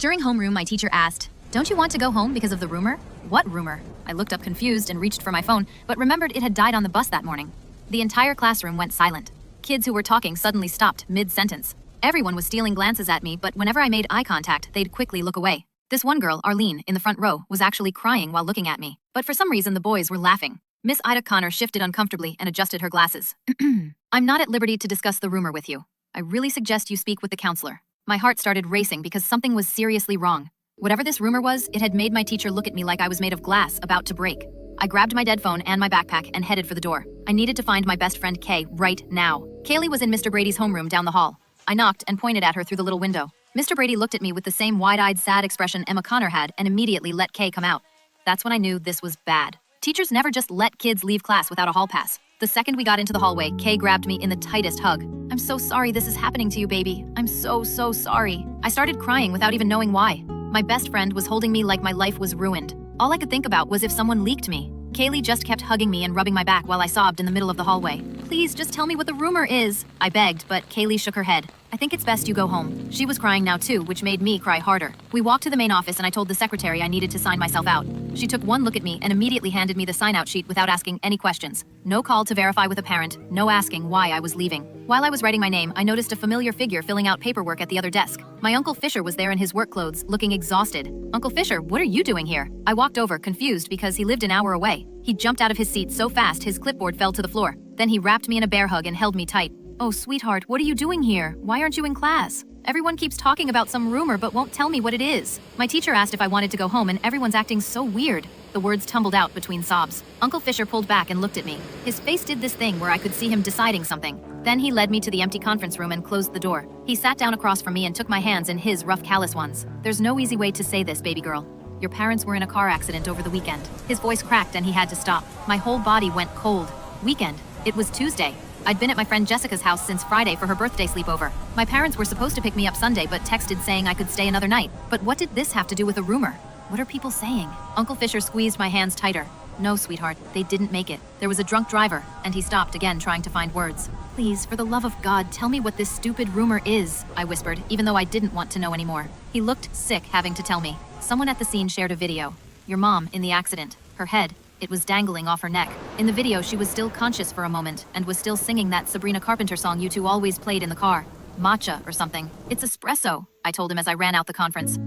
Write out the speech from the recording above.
During homeroom, my teacher asked, "Don't you want to go home because of the rumor?" What rumor? I looked up confused and reached for my phone, but remembered it had died on the bus that morning. The entire classroom went silent. Kids who were talking suddenly stopped mid-sentence. Everyone was stealing glances at me, but whenever I made eye contact, they'd quickly look away. This one girl, Arlene, in the front row, was actually crying while looking at me, but for some reason the boys were laughing. Miss Ida Connor shifted uncomfortably and adjusted her glasses. "I'm not at liberty to discuss the rumor with you. I really suggest you speak with the counselor." My heart started racing because something was seriously wrong. Whatever this rumor was, it had made my teacher look at me like I was made of glass, about to break. I grabbed my dead phone and my backpack and headed for the door. I needed to find my best friend Kay right now. Kaylee was in Mr. Brady's homeroom down the hall. I knocked and pointed at her through the little window. Mr. Brady looked at me with the same wide-eyed, sad expression Emma Connor had and immediately let Kay come out. That's when I knew this was bad. Teachers never just let kids leave class without a hall pass. The second we got into the hallway, Kay grabbed me in the tightest hug. "I'm so sorry this is happening to you, baby. I'm so sorry." I started crying without even knowing why. My best friend was holding me like my life was ruined. All I could think about was if someone leaked me. Kaylee just kept hugging me and rubbing my back while I sobbed in the middle of the hallway. "Please, just tell me what the rumor is," I begged, but Kaylee shook her head. "I think it's best you go home." She was crying now too, which made me cry harder. We walked to the main office and I told the secretary I needed to sign myself out. She took one look at me and immediately handed me the sign-out sheet without asking any questions. No call to verify with a parent, no asking why I was leaving. While I was writing my name, I noticed a familiar figure filling out paperwork at the other desk. My Uncle Fisher was there in his work clothes, looking exhausted. "Uncle Fisher, what are you doing here?" I walked over, confused because he lived an hour away. He jumped out of his seat so fast his clipboard fell to the floor. Then he wrapped me in a bear hug and held me tight. "Oh, sweetheart, what are you doing here? Why aren't you in class? Everyone keeps talking about some rumor but won't tell me what it is." My teacher asked if I wanted to go home and everyone's acting so weird. The words tumbled out between sobs. Uncle Fisher pulled back and looked at me. His face did this thing where I could see him deciding something. Then he led me to the empty conference room and closed the door. He sat down across from me and took my hands in his rough, callous ones. "There's no easy way to say this, baby girl. Your parents were in a car accident over the weekend." His voice cracked and he had to stop. My whole body went cold. Weekend. It was Tuesday. I'd been at my friend Jessica's house since Friday for her birthday sleepover. My parents were supposed to pick me up Sunday but texted saying I could stay another night. But what did this have to do with a rumor? What are people saying? Uncle Fisher squeezed my hands tighter. "No, sweetheart, they didn't make it. There was a drunk driver," and he stopped again, trying to find words. "Please, for the love of God, tell me what this stupid rumor is," I whispered, even though I didn't want to know anymore. He looked sick having to tell me. Someone at the scene shared a video. Your mom in the accident. Her head, it was dangling off her neck. In the video, she was still conscious for a moment and was still singing that Sabrina Carpenter song you two always played in the car. Matcha or something. "It's espresso," I told him as I ran out the conference.